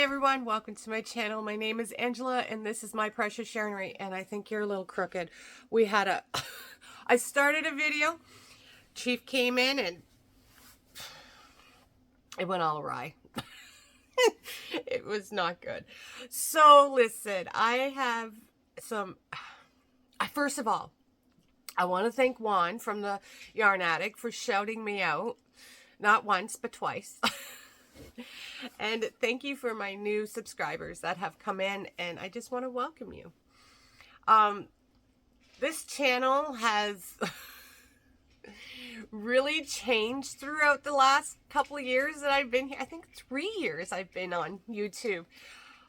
everyone, welcome to my channel. My name is Angela and this is my Precious Yarnery, and I think you're a little crooked. I started a video, Chief came in and it went all awry. It was not good. So listen, first of all, I want to thank Juan from the Yarn Attic for shouting me out, not once, but twice. And thank you for my new subscribers that have come in, and I just want to welcome you. This channel has really changed throughout the last couple of years that I've been here. I think 3 years I've been on YouTube.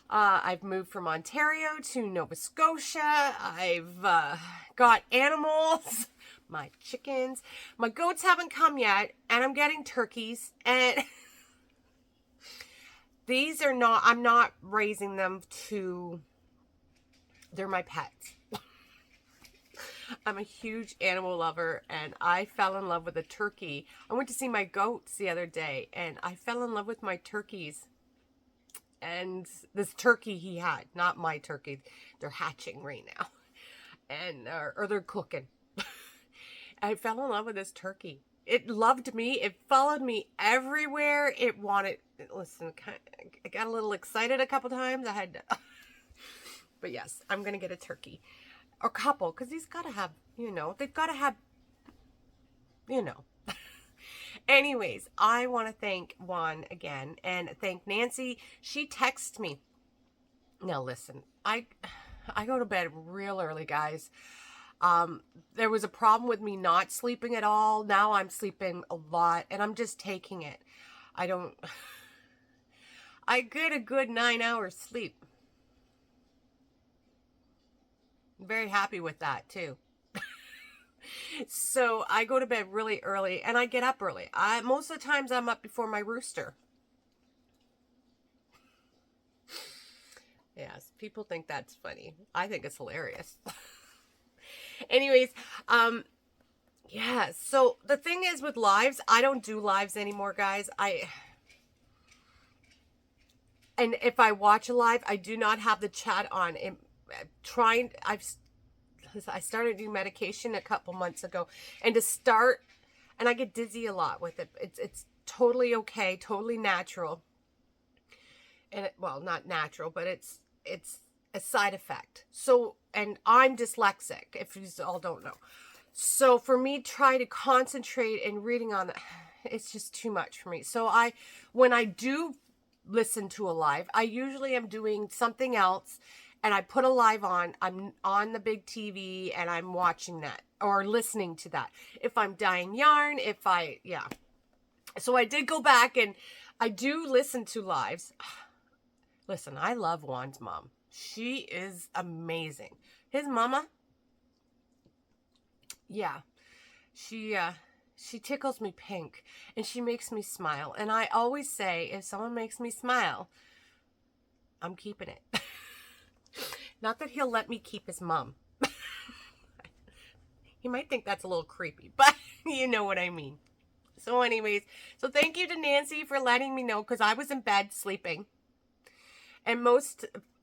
I've moved from Ontario to Nova Scotia. I've got animals, my chickens. My goats haven't come yet, and I'm getting turkeys, and these are not, I'm not raising them they're my pets. I'm a huge animal lover, and I fell in love with a turkey. I went to see my goats the other day, and I fell in love with my turkeys. And this turkey he had, not my turkey, they're hatching right now. And, or they're cooking. I fell in love with this turkey. It loved me. It followed me everywhere. Listen, I got a little excited a couple times. But yes, I'm going to get a turkey. Or couple, because he's got to have, they've got to have, Anyways, I want to thank Juan again and thank Nancy. She texted me. Now listen, I go to bed real early, guys. There was a problem with me not sleeping at all. Now I'm sleeping a lot, and I'm just taking it. I get a good 9 hours sleep. I'm very happy with that too. So I go to bed really early, and I get up early. Most of the times I'm up before my rooster. Yes, people think that's funny. I think it's hilarious. Anyways, yeah, so the thing is with lives, I don't do lives anymore, guys. And if I watch a live, I do not have the chat on. I started new medication a couple months ago, and I get dizzy a lot with it. It's totally okay, totally natural. And well, not natural, but it's a side effect. So, and I'm dyslexic, if you all don't know. So for me, trying to concentrate and reading on that, it's just too much for me. So when I do listen to a live, I usually am doing something else, and I put a live on. I'm on the big TV, and I'm watching that or listening to that. If I'm dyeing yarn, yeah. So I did go back, and I do listen to lives. Listen, I love Juan's mom. She is amazing. His mama, yeah, she tickles me pink, and she makes me smile. And I always say, if someone makes me smile, I'm keeping it. Not that he'll let me keep his mom. He might think that's a little creepy, but you know what I mean. So anyways, so thank you to Nancy for letting me know, because I was in bed sleeping. And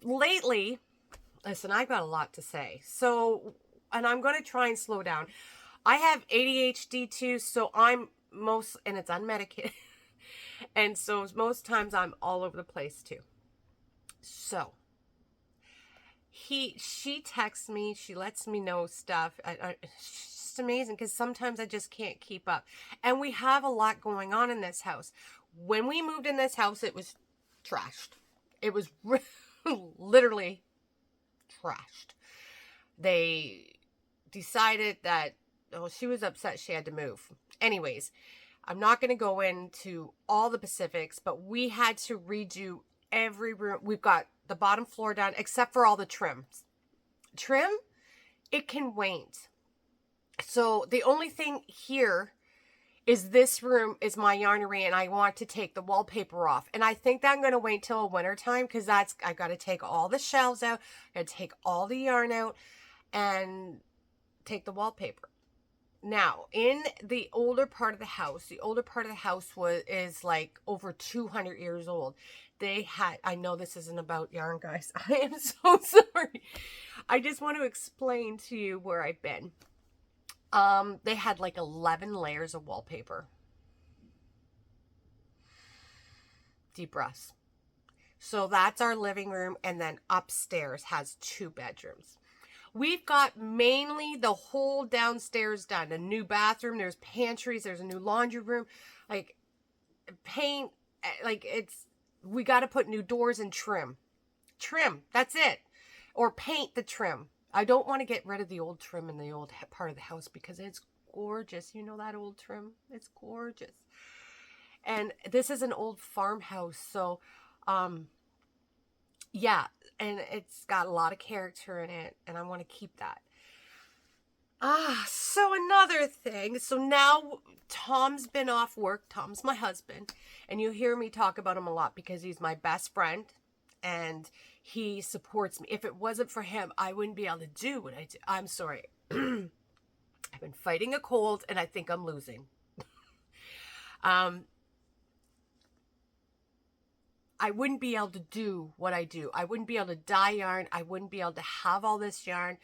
lately, listen, I've got a lot to say. So, and I'm going to try and slow down. I have ADHD too, so and it's unmedicated. And so most times I'm all over the place too. So, she texts me, she lets me know stuff. It's just amazing, because sometimes I just can't keep up. And we have a lot going on in this house. When we moved in this house, it was trashed. It was literally trashed. They decided that, she was upset she had to move. Anyways, I'm not going to go into all the specifics, but we had to redo every room. We've got the bottom floor down, except for all the trims. Trim, it can wait. So the only thing here is this room is my yarnery, and I want to take the wallpaper off. And I think that I'm going to wait till winter time, because I got to take all the shelves out, I got to take all the yarn out, and take the wallpaper. Now, in the older part of the house, is like over 200 years old. They had, I know this isn't about yarn, guys. I am so sorry. I just want to explain to you where I've been. They had like 11 layers of wallpaper. Deep breaths. So that's our living room, and then upstairs has 2 bedrooms. We've got mainly the whole downstairs done. A new bathroom, there's pantries, there's a new laundry room, like paint, like we got to put new doors and trim. Trim, that's it. Or paint the trim. I don't want to get rid of the old trim in the old part of the house because it's gorgeous. You know that old trim? It's gorgeous. And this is an old farmhouse, so yeah, and it's got a lot of character in it, and I want to keep that. So another thing. So now Tom's been off work. Tom's my husband, and you hear me talk about him a lot because he's my best friend, and he supports me. If it wasn't for him, I wouldn't be able to do what I do. I'm sorry. I've been fighting a cold, and I think I'm losing. I wouldn't be able to do what I do. I wouldn't be able to dye yarn. I wouldn't be able to have all this yarn.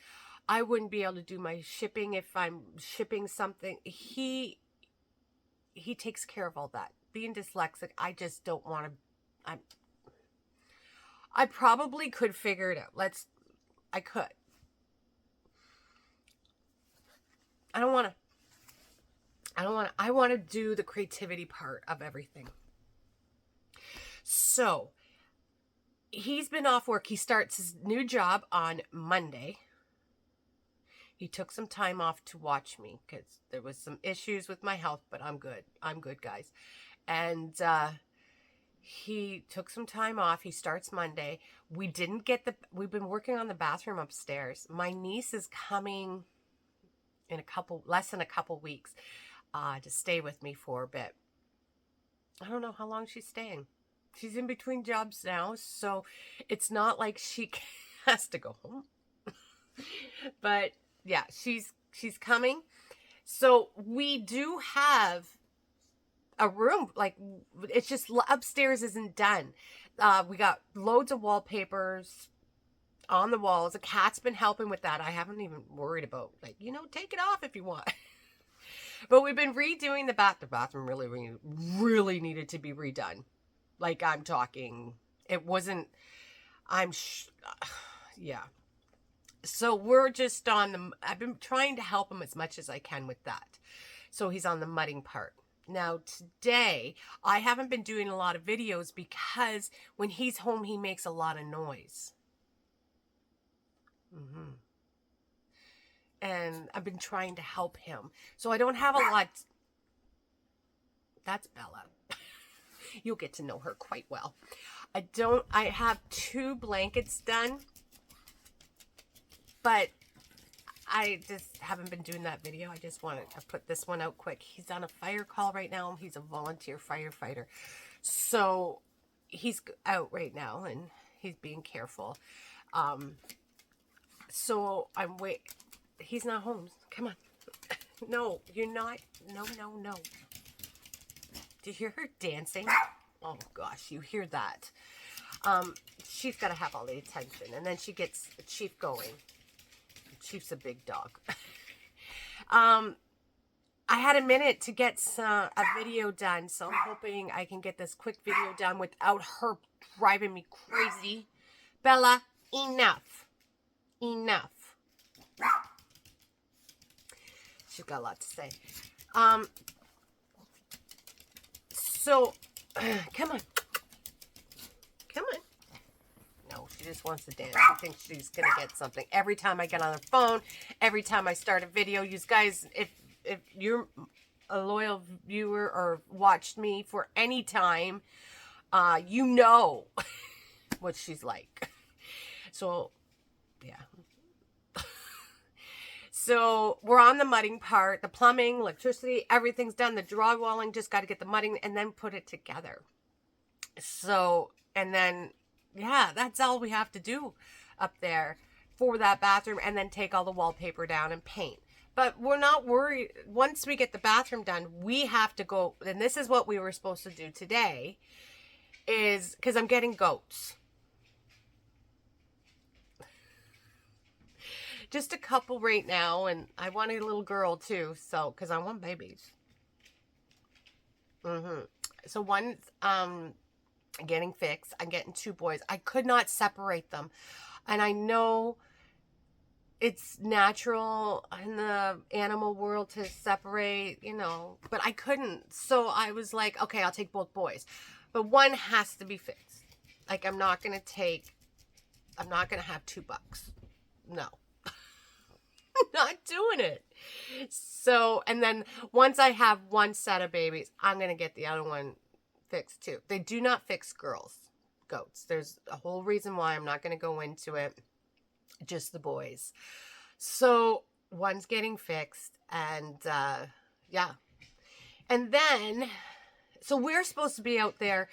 I wouldn't be able to do my shipping if I'm shipping something. He takes care of all that. Being dyslexic, I just don't want to. I probably could figure it out. I could. I want to do the creativity part of everything. So, he's been off work. He starts his new job on Monday. He took some time off to watch me because there was some issues with my health, but I'm good. I'm good, guys. And he took some time off. He starts Monday. We've been working on the bathroom upstairs. My niece is coming in less than a couple weeks to stay with me for a bit. I don't know how long she's staying. She's in between jobs now, so it's not like she has to go home. But yeah, she's coming. So we do have a room, like it's just upstairs isn't done. We got loads of wallpapers on the walls. The cat's been helping with that. I haven't even worried about, like, take it off if you want. But we've been redoing the bathroom. The bathroom really needed to be redone. Like, I'm talking, it wasn't, yeah. So we're just I've been trying to help him as much as I can with that. So he's on the mudding part. Now today, I haven't been doing a lot of videos because when he's home, he makes a lot of noise. And I've been trying to help him. So I don't have a lot. That's Bella. You'll get to know her quite well. I have 2 blankets done, but I just haven't been doing that video. I just wanted to put this one out quick. He's on a fire call right now. He's a volunteer firefighter. So he's out right now and he's being careful. So I'm he's not home. Come on. No, you're not. No. Do you hear her dancing? Oh gosh, you hear that. She's got to have all the attention, and then she gets Chief going. Chief's a big dog. I had a minute to get a video done, so I'm hoping I can get this quick video done without her driving me crazy. Bella, enough. She's got a lot to say. So, come on. No, she just wants to dance. She thinks she's going to get something. Every time I get on the phone, every time I start a video, you guys, if you're a loyal viewer or watched me for any time, you know what she's like. So, yeah. So we're on the mudding part, the plumbing, electricity, everything's done. The drywalling, just got to get the mudding and then put it together. So, and then, yeah, that's all we have to do up there for that bathroom, and then take all the wallpaper down and paint. But we're not worried. Once we get the bathroom done, we have to go. And this is what we were supposed to do today, is because I'm getting goats. Just a couple right now, and I want a little girl too, so, because I want babies. So one's getting fixed. I'm getting 2 boys. I could not separate them. And I know it's natural in the animal world to separate, but I couldn't. So I was like, okay, I'll take both boys. But one has to be fixed. Like, I'm not going to have 2 bucks. No. Not doing it. So, and then once I have one set of babies, I'm going to get the other one fixed too. They do not fix goats. There's a whole reason why. I'm not going to go into it. Just the boys. So one's getting fixed, and yeah. And then, so we're supposed to be out there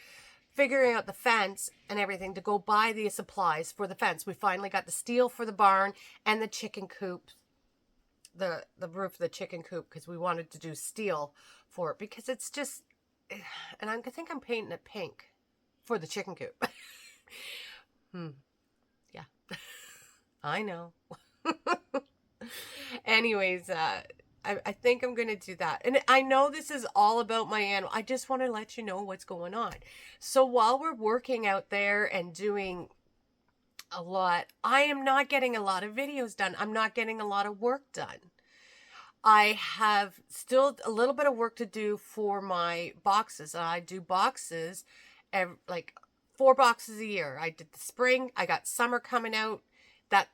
figuring out the fence and everything to go buy the supplies for the fence. We finally got the steel for the barn and the chicken coop, the roof of the chicken coop, because we wanted to do steel for it, because it's just, and I think I'm painting it pink for the chicken coop. Yeah. I know. Anyways, I think I'm going to do that. And I know this is all about my animal. I just want to let you know what's going on. So while we're working out there and doing a lot, I am not getting a lot of videos done. I'm not getting a lot of work done. I have still a little bit of work to do for my boxes. I do boxes, like 4 boxes a year. I did the spring. I got summer coming out.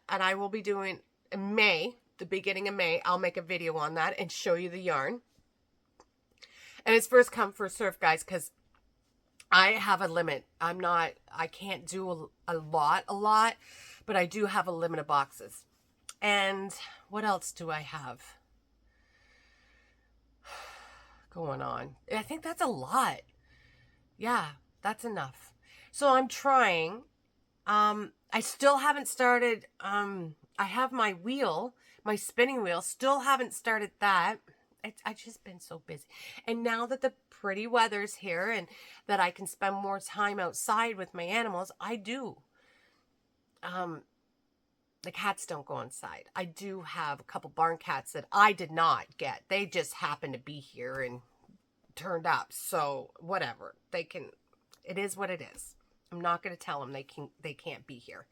And I will be doing in May, the beginning of May. I'll make a video on that and show you the yarn. And it's first come, first serve, guys, because I have a limit. I can't do a lot, but I do have a limit of boxes. And what else do I have going on? I think that's a lot. Yeah, that's enough. So I'm trying. I still haven't started. I have my wheel, my spinning wheel. Still haven't started that. I've just been so busy. And now that the pretty weather's here and that I can spend more time outside with my animals, I do. The cats don't go inside. I do have a couple barn cats that I did not get. They just happened to be here and turned up. So whatever. It is what it is. I'm not going to tell them they can't be here.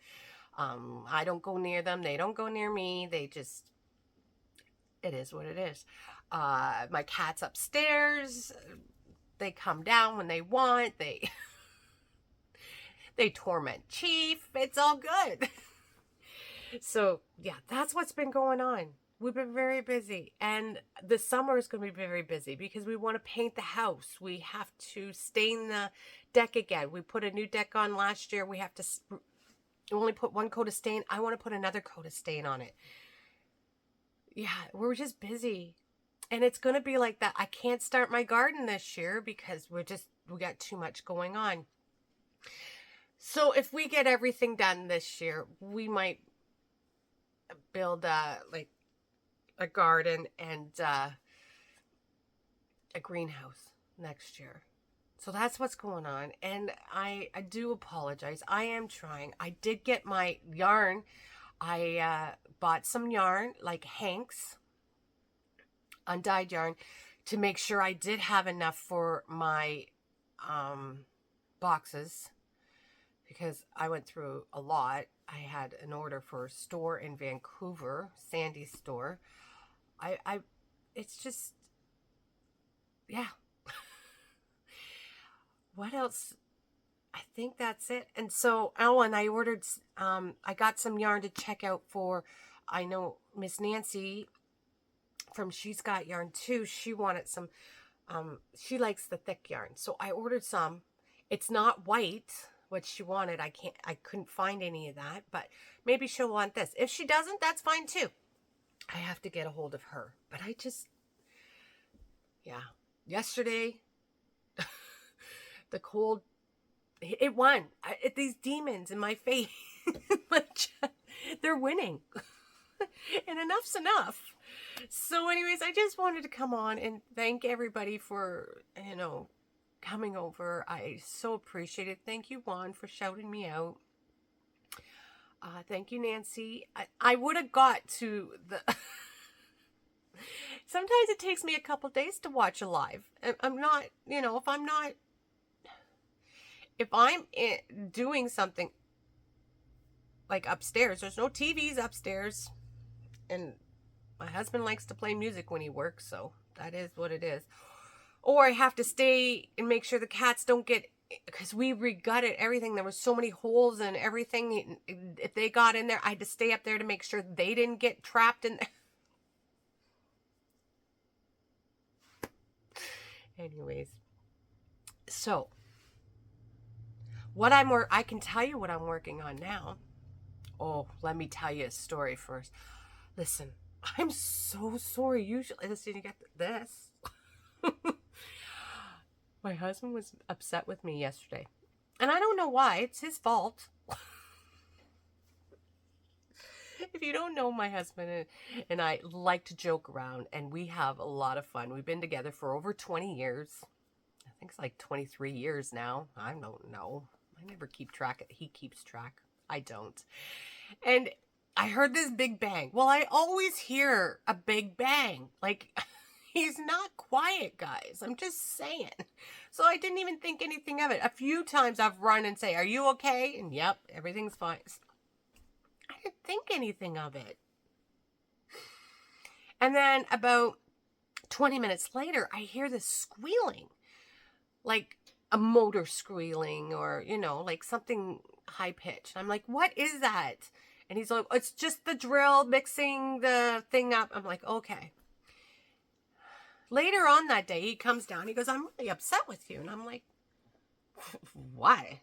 I don't go near them. They don't go near me. It is what it is. My cat's upstairs. They come down when they want. They torment Chief. It's all good. So yeah, that's what's been going on. We've been very busy, and the summer is going to be very busy because we want to paint the house. We have to stain the deck again. We put a new deck on last year. We have to only put 1 coat of stain. I want to put another coat of stain on it. Yeah, we're just busy, and it's going to be like that. I can't start my garden this year because we got too much going on. So if we get everything done this year, we might build a garden and a greenhouse next year. So that's what's going on. And I do apologize. I am trying. I did get my yarn. I bought some yarn, like Hank's undyed yarn, to make sure I did have enough for my boxes, because I went through a lot. I had an order for a store in Vancouver, Sandy's store. It's just, yeah. What else? I think that's it. And so, and I ordered, I got some yarn to check out for, I know Miss Nancy from She's Got Yarn too. She wanted some, she likes the thick yarn. So I ordered some. It's not white, what she wanted. I couldn't find any of that, but maybe she'll want this. If she doesn't, that's fine too. I have to get a hold of her. But yeah. Yesterday, the cold, it won. These demons in my face, they're winning. And enough's enough. So anyways, I just wanted to come on and thank everybody for, coming over. I so appreciate it. Thank you, Juan, for shouting me out. Thank you, Nancy. I would have got to the... Sometimes it takes me a couple days to watch a live. I'm not, if I'm doing something like upstairs, there's no TVs upstairs, and my husband likes to play music when he works, so that is what it is. Or I have to stay and make sure the cats don't get, because we re-gutted everything. There were so many holes and everything. If they got in there, I had to stay up there to make sure they didn't get trapped in there. Anyways, so I can tell you what I'm working on now. Oh, let me tell you a story first. Listen, I'm so sorry. Usually, listen, you get this. My husband was upset with me yesterday, and I don't know why. It's his fault. If you don't know, my husband and I like to joke around, and we have a lot of fun. We've been together for over 20 years. I think it's like 23 years now. I don't know. I never keep track. He keeps track. I don't. And I heard this big bang. Well, I always hear a big bang. Like, he's not quiet, guys. I'm just saying. So I didn't even think anything of it. A few times I've run and say, "Are you okay?" And yep, everything's fine. I didn't think anything of it. And then about 20 minutes later, I hear this squealing. Like a motor squealing, or, like something high pitched. I'm like, "What is that?" And he's like, "It's just the drill mixing the thing up." I'm like, "Okay." Later on that day, he comes down. He goes, "I'm really upset with you." And I'm like, "Why?"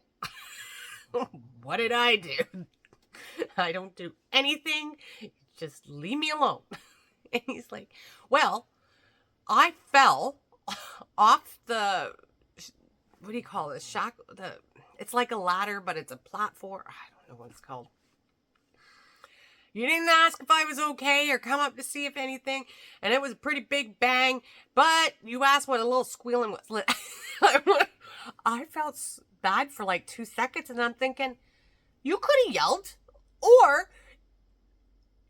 What did I do? I don't do anything. Just leave me alone. And he's like, "Well, I fell off the, what do you call this? It's like a ladder, but it's a platform. I don't know what it's called. You didn't ask if I was okay or come up to see if anything. And it was a pretty big bang. But you asked what a little squealing was." I felt bad for like 2 seconds. And I'm thinking, you could have yelled. Or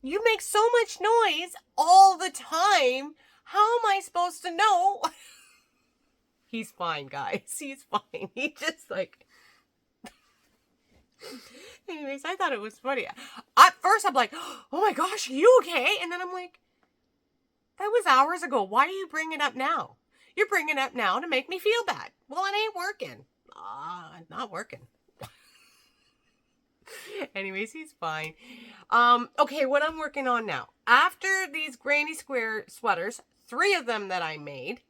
you make so much noise all the time. How am I supposed to know? He's fine, guys. He's fine. He just like... Anyways, I thought it was funny. At first, I'm like, "Oh my gosh, are you okay?" And then I'm like, that was hours ago. Why are you bringing it up now? You're bringing it up now to make me feel bad. Well, it ain't working. Not working. Anyways, he's fine. Okay, what I'm working on now. After these granny square sweaters, 3 of them that I made,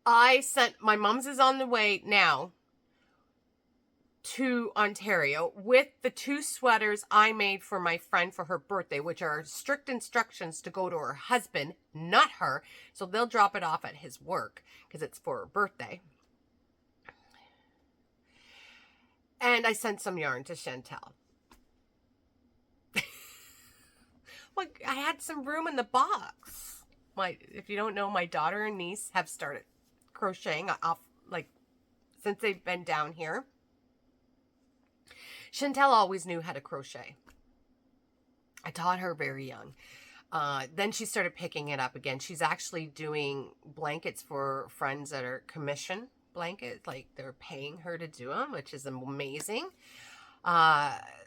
I sent, my mom's is on the way now to Ontario with the 2 sweaters I made for my friend for her birthday, which are strict instructions to go to her husband, not her. So they'll drop it off at his work because it's for her birthday. And I sent some yarn to Chantel. Well, I had some room in the box. If you don't know, my daughter and niece have started crocheting off, like, since they've been down here. Chantel always knew how to crochet. I taught her very young. Then she started picking it up again. She's actually doing blankets for friends that are commission blankets. Like, they're paying her to do them, which is amazing.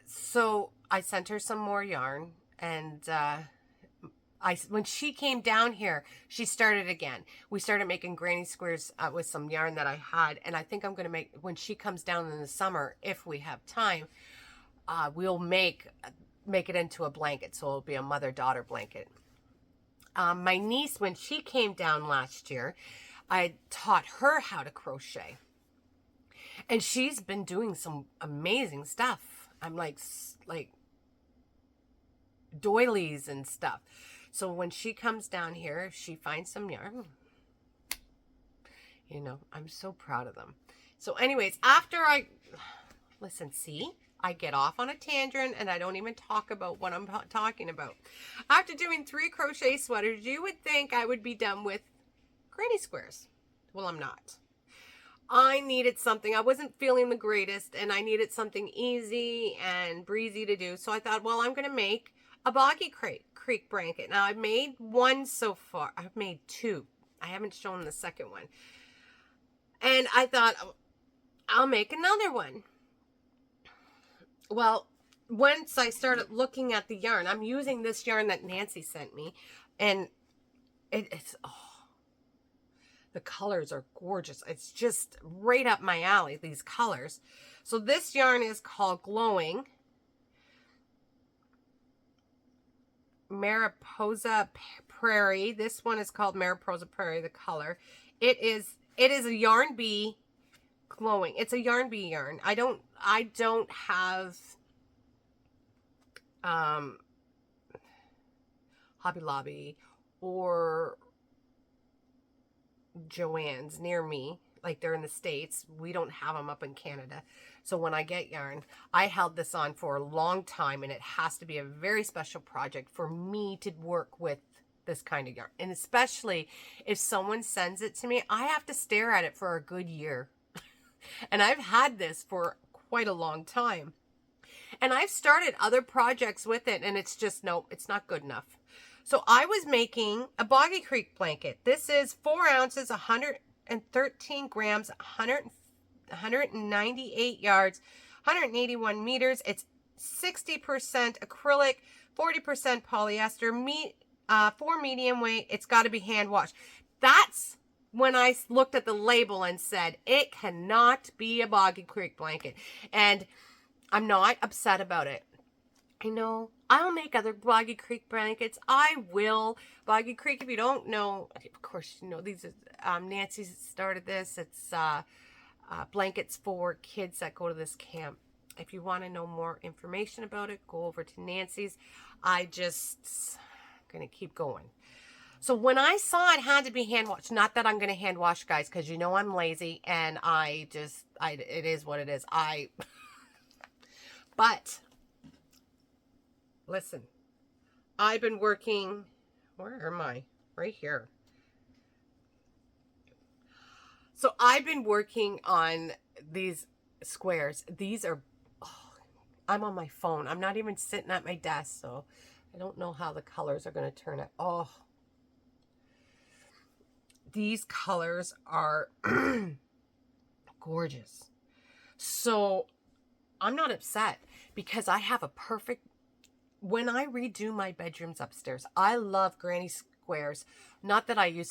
So I sent her some more yarn. And when she came down here, she started again. We started making granny squares with some yarn that I had. And I think I'm going to make, when she comes down in the summer, if we have time, we'll make it into a blanket. So it'll be a mother-daughter blanket. My niece, when she came down last year, I taught her how to crochet. And she's been doing some amazing stuff. I'm like doilies and stuff. So when she comes down here, if she finds some yarn, I'm so proud of them. So anyways, after listen, see, I get off on a tangent and I don't even talk about what I'm talking about. After doing 3 crochet sweaters, you would think I would be done with granny squares. Well, I'm not. I needed something. I wasn't feeling the greatest, and I needed something easy and breezy to do. So I thought, well, I'm going to make a Boggy Creek blanket. Now, I've made one so far. I've made 2. I haven't shown the second one. And I thought, I'll make another one. Well, once I started looking at the yarn, I'm using this yarn that Nancy sent me, and it's, the colors are gorgeous. It's just right up my alley, these colors. So this yarn is called Glowing Mariposa Prairie. This one is called Mariposa Prairie, the color. It is a Yarn Bee Glowing. It's a Yarn Bee yarn. I don't have Hobby Lobby or Joann's near me. Like, they're in the States. We don't have them up in Canada. So when I get yarn, I held this on for a long time, and it has to be a very special project for me to work with this kind of yarn. And especially if someone sends it to me, I have to stare at it for a good year. And I've had this for quite a long time. And I've started other projects with it, and it's just, no, it's not good enough. So I was making a Boggy Creek blanket. This is 4 ounces, 113 grams, 198 yards, 181 meters. It's 60% acrylic, 40% polyester, 4 medium weight. It's got to be hand washed. That's when I looked at the label and said, it cannot be a Boggy Creek blanket. And I'm not upset about it. I know. I'll make other Boggy Creek blankets. I will. Boggy Creek, if you don't know, of course, you know, these are, Nancy started this. It's blankets for kids that go to this camp. If you want to know more information about it, go over to Nancy's. I'm going to keep going. So when I saw it had to be hand washed, not that I'm going to hand wash, guys, because you know I'm lazy, and it is what it is. But listen, I've been working, where am I? Right here. So I've been working on these squares. These are, I'm on my phone. I'm not even sitting at my desk, so I don't know how the colors are going to turn out. Oh, these colors are gorgeous. So I'm not upset because I have a perfect, when I redo my bedrooms upstairs, I love granny squares. Not that I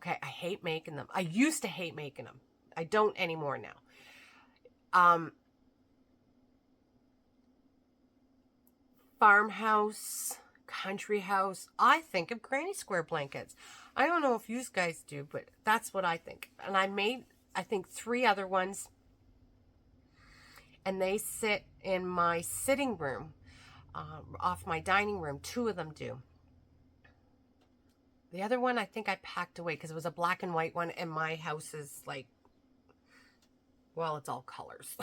I hate making them. I used to hate making them. I don't anymore now. Farmhouse, country house, I think of granny square blankets. I don't know if you guys do, but that's what I think. And I made, I think, 3 other ones. And they sit in my sitting room. Off my dining room. 2 of them do. The other one I think I packed away because it was a black and white one, and my house is like, well, it's all colors.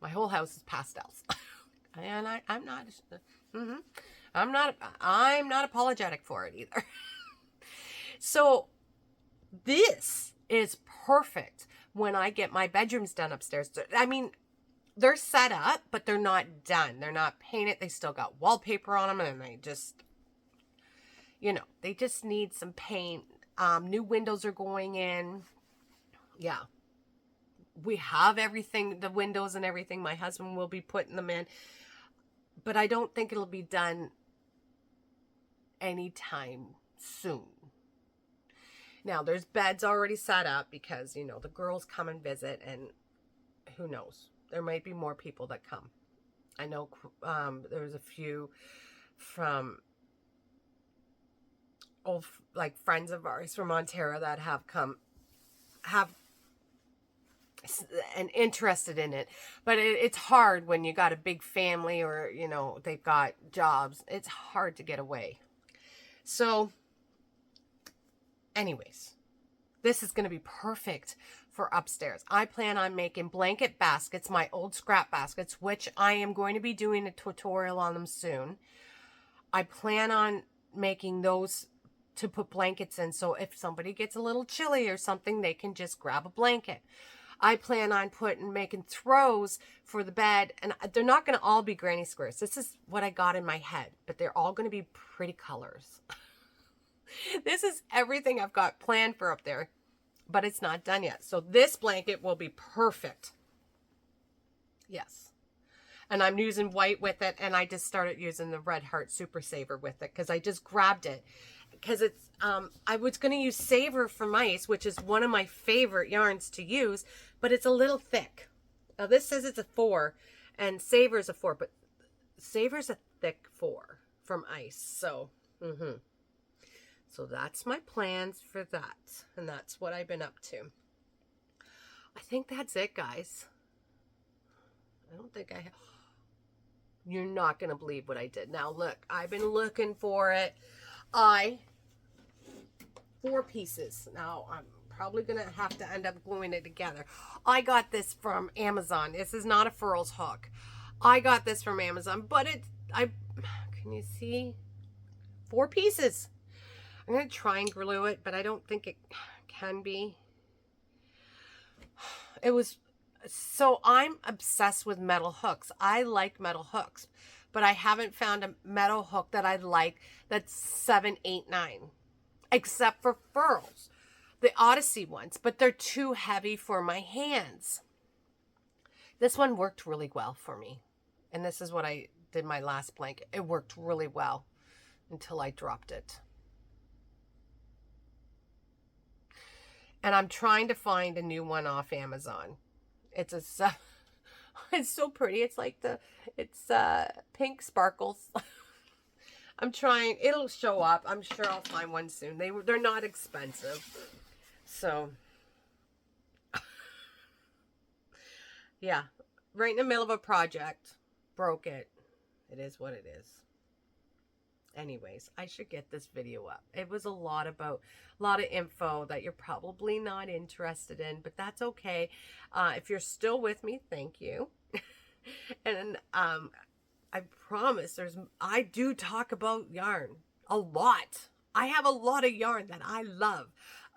My whole house is pastels. And I'm not apologetic for it either. So this is perfect when I get my bedrooms done upstairs. I mean, they're set up, but they're not done. They're not painted. They still got wallpaper on them, and they just, they just need some paint. New windows are going in. Yeah. We have everything, the windows and everything. My husband will be putting them in. But I don't think it'll be done anytime soon. Now, there's beds already set up because, the girls come and visit, and who knows? There might be more people that come. I know there's a few from old, friends of ours from Ontario that have and interested in it. But it's hard when you got a big family or, they've got jobs. It's hard to get away. So, anyways, this is going to be perfect for upstairs. I plan on making blanket baskets, my old scrap baskets, which I am going to be doing a tutorial on them soon. I plan on making those to put blankets in, so if somebody gets a little chilly or something, they can just grab a blanket. I plan on making throws for the bed, and they're not going to all be granny squares. This is what I got in my head, but they're all going to be pretty colors. This is everything I've got planned for up there, but it's not done yet. So this blanket will be perfect. Yes. And I'm using white with it, and I just started using the Red Heart Super Saver with it because I just grabbed it. Because it's, I was going to use Saver for mice, which is one of my favorite yarns to use, but it's a little thick. Now this says it's a 4, and Saver is a 4, but Saver's a thick 4 from ice. So, So that's my plans for that, and that's what I've been up to. I think that's it, guys. I don't think I have. You're not going to believe what I did. Now, look, I've been looking for it. 4 pieces. Now, I'm probably going to have to end up gluing it together. I got this from Amazon. This is not a furls hook. I got this from Amazon, but can you see? 4 pieces. I'm going to try and glue it, but I don't think it can be. So I'm obsessed with metal hooks. I like metal hooks, but I haven't found a metal hook that I like that's 7, 8, 9, except for furls, the Odyssey ones, but they're too heavy for my hands. This one worked really well for me, and this is what I did my last blanket. It worked really well until I dropped it. And I'm trying to find a new one off Amazon. It's so pretty. It's like it's pink sparkles. I'm trying. It'll show up. I'm sure I'll find one soon. They're not expensive. So yeah, right in the middle of a project, broke it. It is what it is. Anyways, I should get this video up. It was a lot of info that you're probably not interested in, but that's okay. If you're still with me, thank you. And I promise I do talk about yarn a lot. I have a lot of yarn that I love.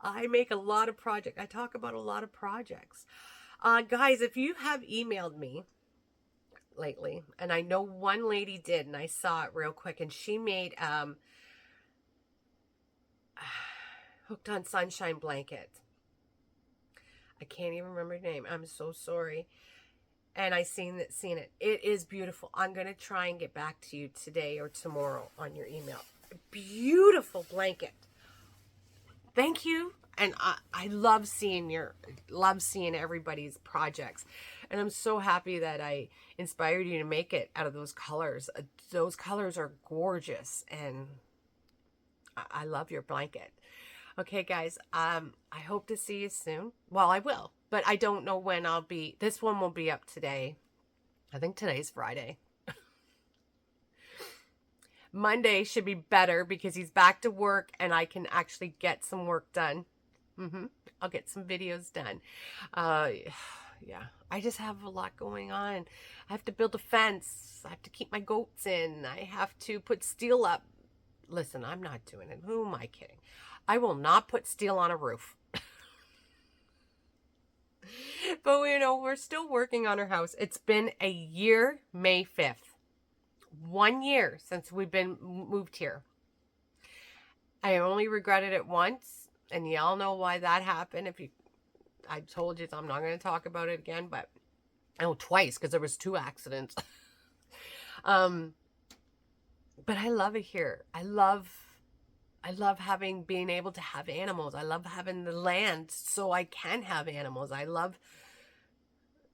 I make a lot of projects. I talk about a lot of projects. Guys, if you have emailed me lately, and I know one lady did, and I saw it real quick, and she made hooked on sunshine blanket. I can't even remember her name. I'm so sorry. And I seen it. It is beautiful. I'm gonna try and get back to you today or tomorrow on your email. Beautiful blanket. Thank you. And I love seeing everybody's projects. And I'm so happy that I inspired you to make it out of those colors. Those colors are gorgeous, and I love your blanket. Okay, guys, I hope to see you soon. Well, I will, but I don't know when I'll be. This one will be up today. I think today's Friday. Monday should be better because he's back to work and I can actually get some work done. I'll get some videos done. Yeah, I just have a lot going on. I have to build a fence. I have to keep my goats in. I have to put steel up. Listen, I'm not doing it. Who am I kidding? I will not put steel on a roof. But, we're still working on our house. It's been a year, May 5th. 1 year since we've been moved here. I only regretted it once, and y'all know why that happened. I told you, so I'm not going to talk about it again, but twice, because there was 2 accidents. But I love it here. I love being able to have animals. I love having the land so I can have animals. I love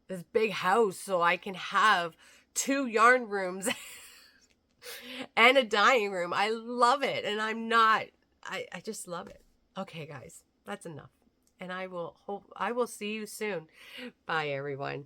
this big house so I can have 2 yarn rooms and a dining room. I love it. And I just love it. Okay, guys, that's enough. And I will see you soon. Bye, everyone.